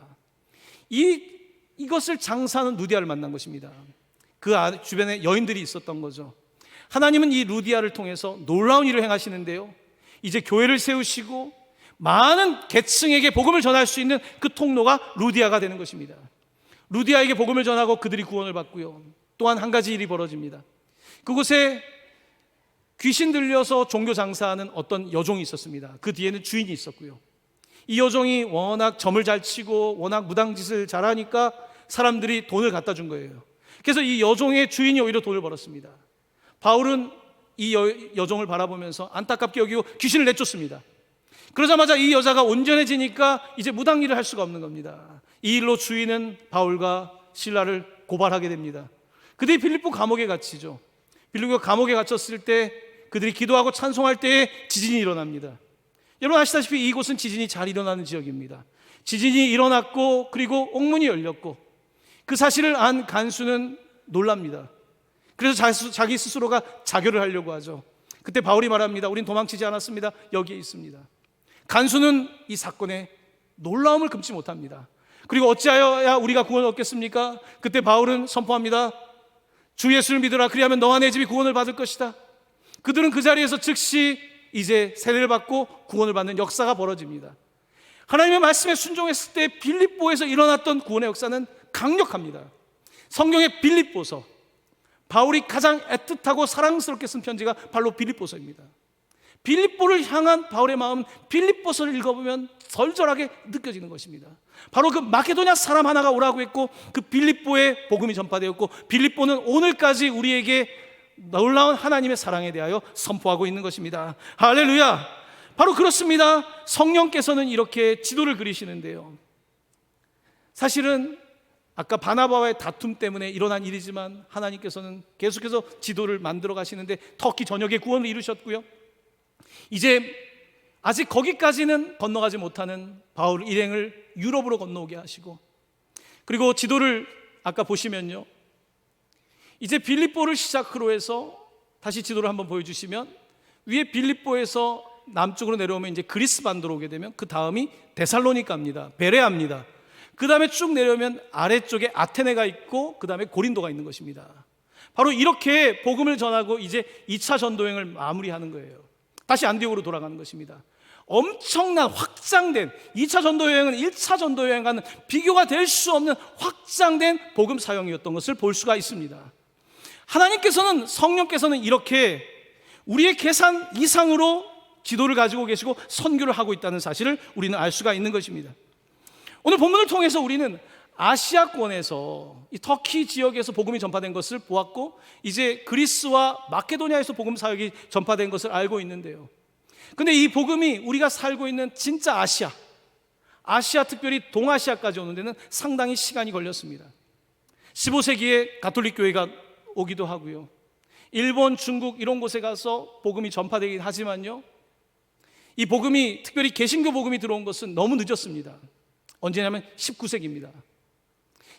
이것을 장사하는 루디아를 만난 것입니다. 그 주변에 여인들이 있었던 거죠. 하나님은 이 루디아를 통해서 놀라운 일을 행하시는데요, 이제 교회를 세우시고 많은 계층에게 복음을 전할 수 있는 그 통로가 루디아가 되는 것입니다. 루디아에게 복음을 전하고 그들이 구원을 받고요, 또한 한 가지 일이 벌어집니다. 그곳에 귀신 들려서 종교 장사하는 어떤 여종이 있었습니다. 그 뒤에는 주인이 있었고요, 이 여종이 워낙 점을 잘 치고 워낙 무당짓을 잘하니까 사람들이 돈을 갖다 준 거예요. 그래서 이 여종의 주인이 오히려 돈을 벌었습니다. 바울은 이 여종을 바라보면서 안타깝게 여기고 귀신을 내쫓습니다. 그러자마자 이 여자가 온전해지니까 이제 무당 일을 할 수가 없는 겁니다. 이 일로 주인은 바울과 실라를 고발하게 됩니다. 그들이 빌립보 감옥에 갇히죠. 빌립보 감옥에 갇혔을 때 그들이 기도하고 찬송할 때에 지진이 일어납니다. 여러분 아시다시피 이곳은 지진이 잘 일어나는 지역입니다. 지진이 일어났고 그리고 옥문이 열렸고 그 사실을 안 간수는 놀랍니다. 그래서 자기 스스로가 자결을 하려고 하죠. 그때 바울이 말합니다. 우린 도망치지 않았습니다. 여기에 있습니다. 간수는 이 사건에 놀라움을 금치 못합니다. 그리고 어찌하여야 우리가 구원을 얻겠습니까? 그때 바울은 선포합니다. 주 예수를 믿으라. 그리하면 너와 내 집이 구원을 받을 것이다. 그들은 그 자리에서 즉시 이제 세례를 받고 구원을 받는 역사가 벌어집니다. 하나님의 말씀에 순종했을 때 빌립보에서 일어났던 구원의 역사는 강력합니다. 성경의 빌립보서, 바울이 가장 애틋하고 사랑스럽게 쓴 편지가 바로 빌립보서입니다. 빌립보를 향한 바울의 마음, 빌립보서를 읽어보면 절절하게 느껴지는 것입니다. 바로 그 마케도냐 사람 하나가 오라고 했고 그 빌립보에 복음이 전파되었고 빌립보는 오늘까지 우리에게 놀라운 하나님의 사랑에 대하여 선포하고 있는 것입니다. 할렐루야! 바로 그렇습니다. 성령께서는 이렇게 지도를 그리시는데요, 사실은 아까 바나바와의 다툼 때문에 일어난 일이지만 하나님께서는 계속해서 지도를 만들어 가시는데 터키 전역에 구원을 이루셨고요, 이제 아직 거기까지는 건너가지 못하는 바울 일행을 유럽으로 건너오게 하시고, 그리고 지도를 아까 보시면요, 이제 빌립보를 시작으로 해서 다시 지도를 한번 보여주시면 위에 빌립보에서 남쪽으로 내려오면 이제 그리스 반도로 오게 되면 그 다음이 데살로니가입니다. 베레아입니다. 그 다음에 쭉 내려오면 아래쪽에 아테네가 있고 그 다음에 고린도가 있는 것입니다. 바로 이렇게 복음을 전하고 이제 2차 전도여행을 마무리하는 거예요. 다시 안디옥으로 돌아가는 것입니다. 엄청난 확장된 2차 전도여행은 1차 전도여행과는 비교가 될 수 없는 확장된 복음 사역이었던 것을 볼 수가 있습니다. 하나님께서는, 성령께서는 이렇게 우리의 계산 이상으로 지도를 가지고 계시고 선교를 하고 있다는 사실을 우리는 알 수가 있는 것입니다. 오늘 본문을 통해서 우리는 아시아권에서 이 터키 지역에서 복음이 전파된 것을 보았고 이제 그리스와 마케도니아에서 복음 사역이 전파된 것을 알고 있는데요, 근데 이 복음이 우리가 살고 있는 진짜 아시아 특별히 동아시아까지 오는 데는 상당히 시간이 걸렸습니다. 15세기에 가톨릭 교회가 오기도 하고요, 일본, 중국 이런 곳에 가서 복음이 전파되긴 하지만요, 이 복음이 특별히 개신교 복음이 들어온 것은 너무 늦었습니다. 언제냐면 19세기입니다.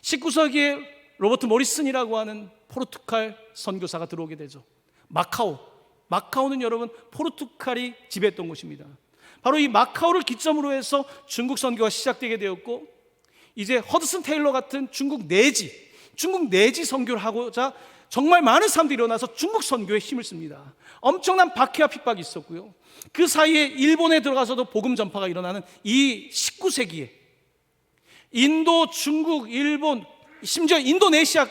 19세기에 로버트 모리슨이라고 하는 포르투갈 선교사가 들어오게 되죠. 마카오는 여러분 포르투갈이 지배했던 곳입니다. 바로 이 마카오를 기점으로 해서 중국 선교가 시작되게 되었고 이제 허드슨 테일러 같은 중국 내지 중국 내지 선교를 하고자 정말 많은 사람들이 일어나서 중국 선교에 힘을 씁니다. 엄청난 박해와 핍박이 있었고요. 그 사이에 일본에 들어가서도 복음 전파가 일어나는 이 19세기에 인도, 중국, 일본, 심지어 인도네시아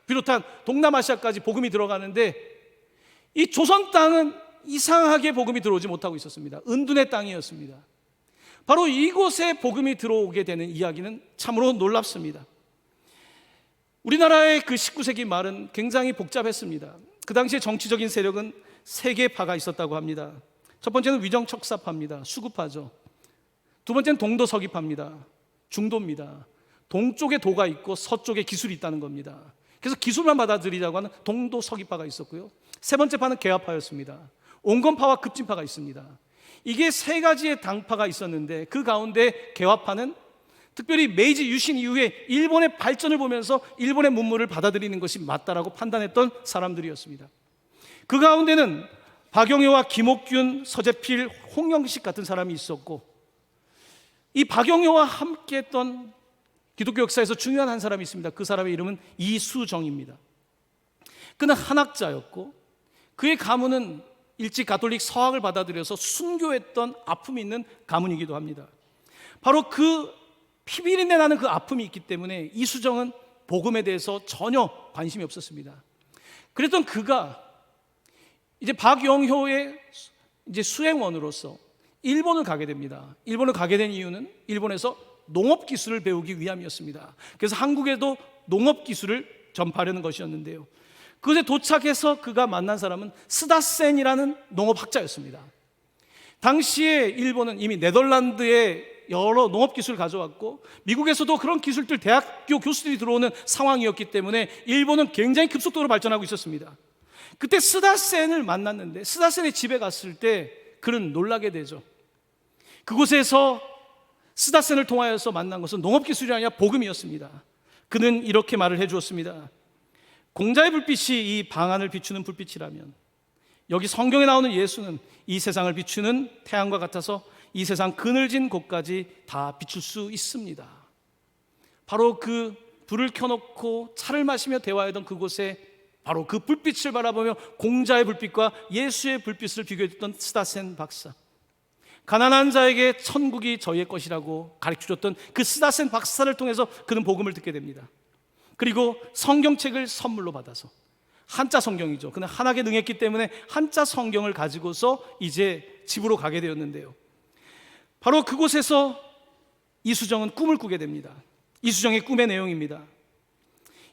비롯한 동남아시아까지 복음이 들어가는데 이 조선 땅은 이상하게 복음이 들어오지 못하고 있었습니다. 은둔의 땅이었습니다. 바로 이곳에 복음이 들어오게 되는 이야기는 참으로 놀랍습니다. 우리나라의 그 19세기 말은 굉장히 복잡했습니다. 그 당시에 정치적인 세력은 세 개의 파가 있었다고 합니다. 첫 번째는 위정척사파입니다. 수구파죠. 두 번째는 동도서기파입니다. 중도입니다. 동쪽에 도가 있고 서쪽에 기술이 있다는 겁니다. 그래서 기술만 받아들이자고 하는 동도서기파가 있었고요. 세 번째 파는 개화파였습니다. 온건파와 급진파가 있습니다. 이게 세 가지의 당파가 있었는데 그 가운데 개화파는 특별히 메이지 유신 이후에 일본의 발전을 보면서 일본의 문물을 받아들이는 것이 맞다라고 판단했던 사람들이었습니다. 그 가운데는 박영효와 김옥균, 서재필, 홍영식 같은 사람이 있었고, 이 박영효와 함께했던 기독교 역사에서 중요한 한 사람이 있습니다. 그 사람의 이름은 이수정입니다. 그는 한학자였고 그의 가문은 일찍 가톨릭 서학을 받아들여서 순교했던 아픔이 있는 가문이기도 합니다. 바로 그 피비린내 나는 그 아픔이 있기 때문에 이수정은 복음에 대해서 전혀 관심이 없었습니다. 그랬던 그가 이제 박영효의 이제 수행원으로서 일본을 가게 됩니다. 일본을 가게 된 이유는 일본에서 농업 기술을 배우기 위함이었습니다. 그래서 한국에도 농업 기술을 전파하려는 것이었는데요. 그곳에 도착해서 그가 만난 사람은 스다센이라는 농업학자였습니다. 당시에 일본은 이미 네덜란드에 여러 농업 기술을 가져왔고 미국에서도 그런 기술들 대학교 교수들이 들어오는 상황이었기 때문에 일본은 굉장히 급속도로 발전하고 있었습니다. 그때 스다센을 만났는데 스다센의 집에 갔을 때 그는 놀라게 되죠. 그곳에서 스다센을 통하여서 만난 것은 농업 기술이 아니라 복음이었습니다. 그는 이렇게 말을 해주었습니다. 공자의 불빛이 이 방안을 비추는 불빛이라면 여기 성경에 나오는 예수는 이 세상을 비추는 태양과 같아서 이 세상 그늘진 곳까지 다 비출 수 있습니다. 바로 그 불을 켜놓고 차를 마시며 대화하던 그곳에 바로 그 불빛을 바라보며 공자의 불빛과 예수의 불빛을 비교했던 스다센 박사, 가난한 자에게 천국이 저희의 것이라고 가르쳐줬던 그 스다센 박사를 통해서 그는 복음을 듣게 됩니다. 그리고 성경책을 선물로 받아서, 한자 성경이죠. 그는 한학에 능했기 때문에 한자 성경을 가지고서 이제 집으로 가게 되었는데요. 바로 그곳에서 이수정은 꿈을 꾸게 됩니다. 이수정의 꿈의 내용입니다.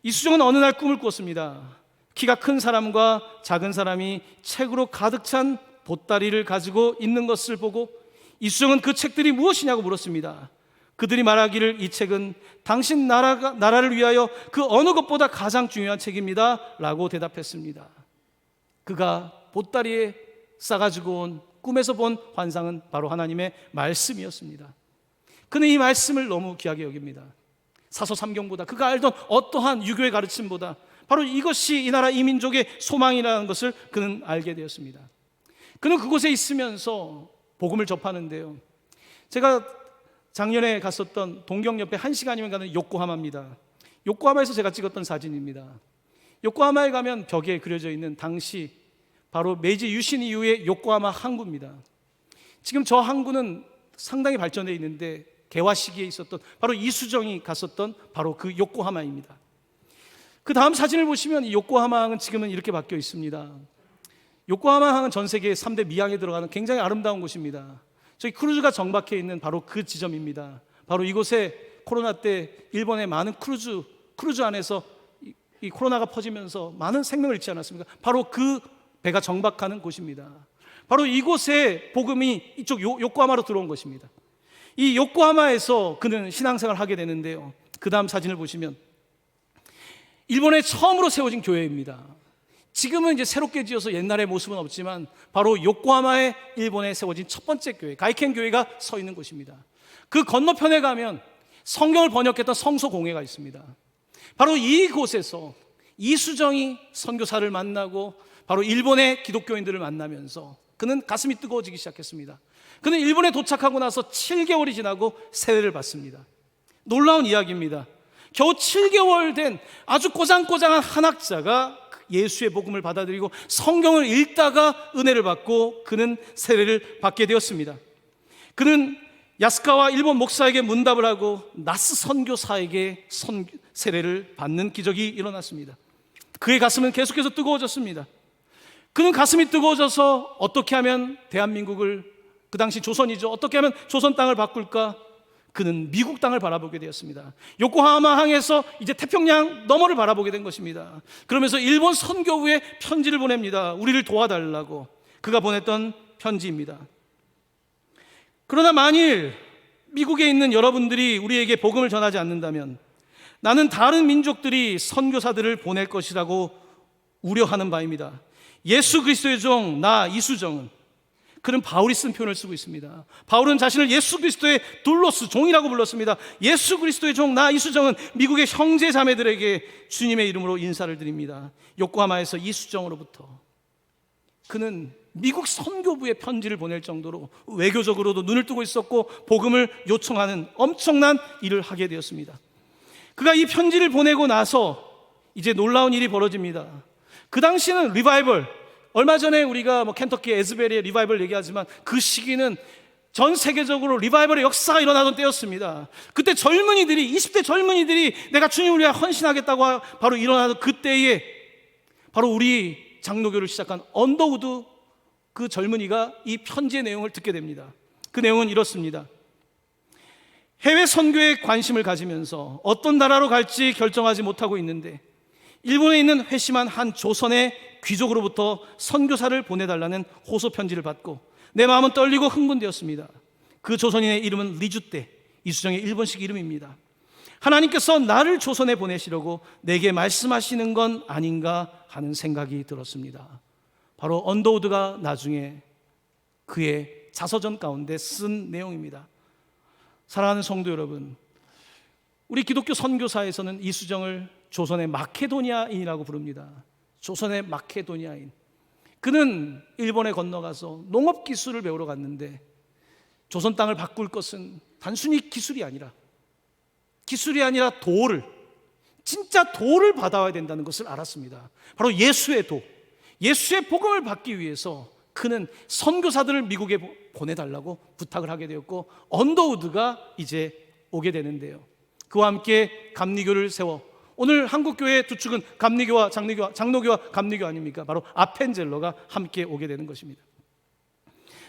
이수정은 어느 날 꿈을 꿨습니다. 키가 큰 사람과 작은 사람이 책으로 가득 찬 보따리를 가지고 있는 것을 보고 이수정은 그 책들이 무엇이냐고 물었습니다. 그들이 말하기를 이 책은 당신 나라를 위하여 그 어느 것보다 가장 중요한 책입니다 라고 대답했습니다. 그가 보따리에 싸가지고 온 꿈에서 본 환상은 바로 하나님의 말씀이었습니다. 그는 이 말씀을 너무 귀하게 여깁니다. 사서삼경보다, 그가 알던 어떠한 유교의 가르침보다 바로 이것이 이 나라 이 민족의 소망이라는 것을 그는 알게 되었습니다. 그는 그곳에 있으면서 복음을 접하는데요. 제가 작년에 갔었던 동경 옆에 1시간이면 가는 요코하마입니다. 요코하마에서 제가 찍었던 사진입니다. 요코하마에 가면 벽에 그려져 있는 당시 바로 메이지 유신 이후의 요코하마 항구입니다. 지금 저 항구는 상당히 발전되어 있는데 개화 시기에 있었던 바로 이수정이 갔었던 바로 그 요코하마입니다. 그 다음 사진을 보시면 이 요코하마 항은 지금은 이렇게 바뀌어 있습니다. 요코하마 항은 전 세계 3대 미항에 들어가는 굉장히 아름다운 곳입니다. 저기 크루즈가 정박해 있는 바로 그 지점입니다. 바로 이곳에 코로나 때 일본의 많은 크루즈 안에서 이 코로나가 퍼지면서 많은 생명을 잃지 않았습니까? 바로 그 배가 정박하는 곳입니다. 바로 이곳에 복음이 이쪽 요코하마로 들어온 것입니다. 이 요코하마에서 그는 신앙생활을 하게 되는데요. 그 다음 사진을 보시면 일본에 처음으로 세워진 교회입니다. 지금은 이제 새롭게 지어서 옛날의 모습은 없지만 바로 요코하마에 일본에 세워진 첫 번째 교회, 가이켄 교회가 서 있는 곳입니다. 그 건너편에 가면 성경을 번역했던 성소공회가 있습니다. 바로 이곳에서 이수정이 선교사를 만나고 바로 일본의 기독교인들을 만나면서 그는 가슴이 뜨거워지기 시작했습니다. 그는 일본에 도착하고 나서 7개월이 지나고 세례를 받습니다. 놀라운 이야기입니다. 겨우 7개월 된 아주 꼬장꼬장한 한학자가 예수의 복음을 받아들이고 성경을 읽다가 은혜를 받고 그는 세례를 받게 되었습니다. 그는 야스카와 일본 목사에게 문답을 하고 나스 선교사에게 세례를 받는 기적이 일어났습니다. 그의 가슴은 계속해서 뜨거워졌습니다. 그는 가슴이 뜨거워져서 어떻게 하면 대한민국을, 그 당시 조선이죠, 어떻게 하면 조선 땅을 바꿀까? 그는 미국 땅을 바라보게 되었습니다. 요코하마 항에서 이제 태평양 너머를 바라보게 된 것입니다. 그러면서 일본 선교부에 편지를 보냅니다. 우리를 도와달라고. 그가 보냈던 편지입니다. 그러나 만일 미국에 있는 여러분들이 우리에게 복음을 전하지 않는다면 나는 다른 민족들이 선교사들을 보낼 것이라고 우려하는 바입니다. 예수 그리스도의 종 나 이수정은, 그는 바울이 쓴 표현을 쓰고 있습니다. 바울은 자신을 예수 그리스도의 둘로스, 종이라고 불렀습니다. 예수 그리스도의 종 나 이수정은 미국의 형제 자매들에게 주님의 이름으로 인사를 드립니다. 요코하마에서 이수정으로부터. 그는 미국 선교부에 편지를 보낼 정도로 외교적으로도 눈을 뜨고 있었고 복음을 요청하는 엄청난 일을 하게 되었습니다. 그가 이 편지를 보내고 나서 이제 놀라운 일이 벌어집니다. 그 당시는 리바이벌, 얼마 전에 우리가 켄터키 에즈베리의 리바이벌 얘기하지만 그 시기는 전 세계적으로 리바이벌의 역사가 일어나던 때였습니다. 그때 젊은이들이, 20대 젊은이들이 내가 주님을 위해 헌신하겠다고 바로 일어나던 그때에 바로 우리 장로교를 시작한 언더우드 그 젊은이가 이 편지의 내용을 듣게 됩니다. 그 내용은 이렇습니다. 해외 선교에 관심을 가지면서 어떤 나라로 갈지 결정하지 못하고 있는데 일본에 있는 회심한 한 조선의 귀족으로부터 선교사를 보내달라는 호소 편지를 받고 내 마음은 떨리고 흥분되었습니다. 그 조선인의 이름은 리주떼, 이수정의 일본식 이름입니다. 하나님께서 나를 조선에 보내시려고 내게 말씀하시는 건 아닌가 하는 생각이 들었습니다. 바로 언더우드가 나중에 그의 자서전 가운데 쓴 내용입니다. 사랑하는 성도 여러분, 우리 기독교 선교사에서는 이수정을 조선의 마케도니아인이라고 부릅니다. 조선의 마케도니아인. 그는 일본에 건너가서 농업 기술을 배우러 갔는데 조선 땅을 바꿀 것은 단순히 기술이 아니라 도를, 진짜 도를 받아와야 된다는 것을 알았습니다. 바로 예수의 도, 예수의 복음을 받기 위해서 그는 선교사들을 미국에 보내달라고 부탁을 하게 되었고 언더우드가 이제 오게 되는데요. 그와 함께 감리교를 세워 오늘 한국교회의 두 축은 감리교와 장로교와 감리교 아닙니까? 바로 아펜젤러가 함께 오게 되는 것입니다.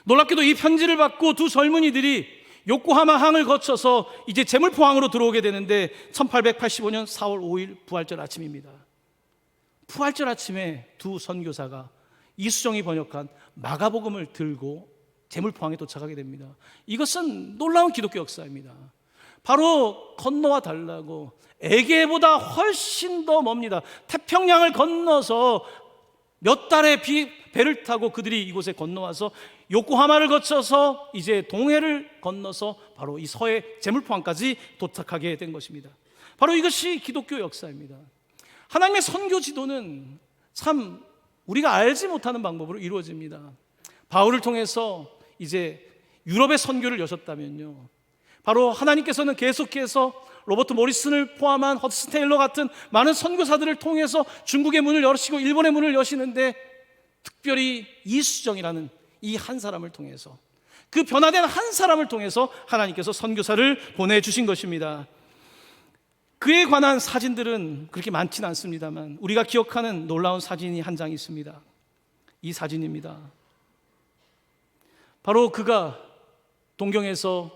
놀랍게도 이 편지를 받고 두 젊은이들이 요코하마 항을 거쳐서 이제 제물포항으로 들어오게 되는데 1885년 4월 5일 부활절 아침입니다. 부활절 아침에 두 선교사가 이수정이 번역한 마가복음을 들고 제물포항에 도착하게 됩니다. 이것은 놀라운 기독교 역사입니다. 바로 건너와 달라고 에게보다 훨씬 더 멉니다. 태평양을 건너서 몇 달의 배를 타고 그들이 이곳에 건너와서 요코하마를 거쳐서 이제 동해를 건너서 바로 이 서해 제물포항까지 도착하게 된 것입니다. 바로 이것이 기독교 역사입니다. 하나님의 선교 지도는 참 우리가 알지 못하는 방법으로 이루어집니다. 바울을 통해서 이제 유럽의 선교를 여셨다면요, 바로 하나님께서는 계속해서 로버트 모리슨을 포함한 허드슨 테일러 같은 많은 선교사들을 통해서 중국의 문을 여시고 일본의 문을 여시는데 특별히 이수정이라는 이 한 사람을 통해서, 그 변화된 한 사람을 통해서 하나님께서 선교사를 보내주신 것입니다. 그에 관한 사진들은 그렇게 많지는 않습니다만 우리가 기억하는 놀라운 사진이 한 장 있습니다. 이 사진입니다. 바로 그가 동경에서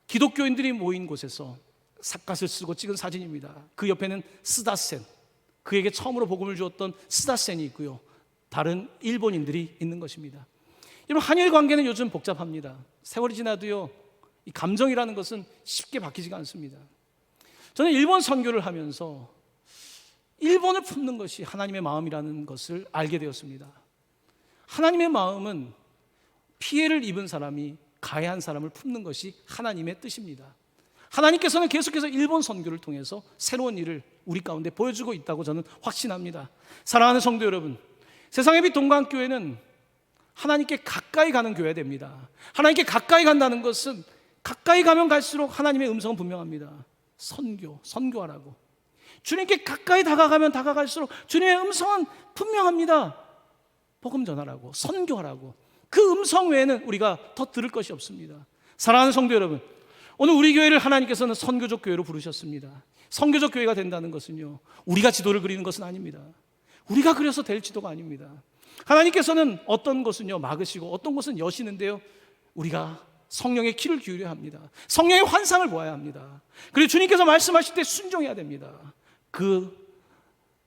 기독교인들이 모인 곳에서 삿갓을 쓰고 찍은 사진입니다. 그 옆에는 스다센, 그에게 처음으로 복음을 주었던 스다센이 있고요, 다른 일본인들이 있는 것입니다. 여러분, 한일 관계는 요즘 복잡합니다. 세월이 지나도요, 이 감정이라는 것은 쉽게 바뀌지가 않습니다. 저는 일본 선교를 하면서 일본을 품는 것이 하나님의 마음이라는 것을 알게 되었습니다. 하나님의 마음은 피해를 입은 사람이 가해한 사람을 품는 것이 하나님의 뜻입니다. 하나님께서는 계속해서 일본 선교를 통해서 새로운 일을 우리 가운데 보여주고 있다고 저는 확신합니다. 사랑하는 성도 여러분, 세상의 빛 동강교회는 하나님께 가까이 가는 교회가 됩니다. 하나님께 가까이 간다는 것은 가까이 가면 갈수록 하나님의 음성은 분명합니다. 선교하라고. 주님께 가까이 다가가면 다가갈수록 주님의 음성은 분명합니다. 복음 전하라고, 선교하라고. 그 음성 외에는 우리가 더 들을 것이 없습니다. 사랑하는 성도 여러분, 오늘 우리 교회를 하나님께서는 선교적 교회로 부르셨습니다. 선교적 교회가 된다는 것은요, 우리가 지도를 그리는 것은 아닙니다. 우리가 그려서 될 지도가 아닙니다. 하나님께서는 어떤 것은요 막으시고 어떤 것은 여시는데요, 우리가 성령의 귀를 기울여야 합니다. 성령의 환상을 보아야 합니다. 그리고 주님께서 말씀하실 때 순종해야 됩니다. 그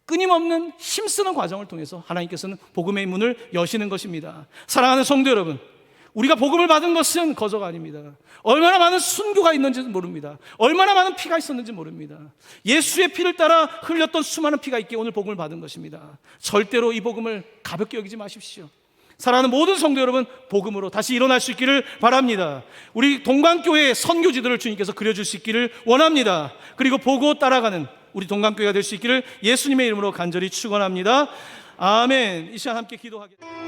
끊임없는 힘쓰는 과정을 통해서 하나님께서는 복음의 문을 여시는 것입니다. 사랑하는 성도 여러분, 우리가 복음을 받은 것은 거저가 아닙니다. 얼마나 많은 순교가 있는지는 모릅니다. 얼마나 많은 피가 있었는지 모릅니다. 예수의 피를 따라 흘렸던 수많은 피가 있기에 오늘 복음을 받은 것입니다. 절대로 이 복음을 가볍게 여기지 마십시오. 사랑하는 모든 성도 여러분, 복음으로 다시 일어날 수 있기를 바랍니다. 우리 동강교회의 선교지도를 주님께서 그려줄 수 있기를 원합니다. 그리고 보고 따라가는 우리 동강교회가 될 수 있기를 예수님의 이름으로 간절히 축원합니다. 아멘. 이 시간 함께 기도하겠습니다.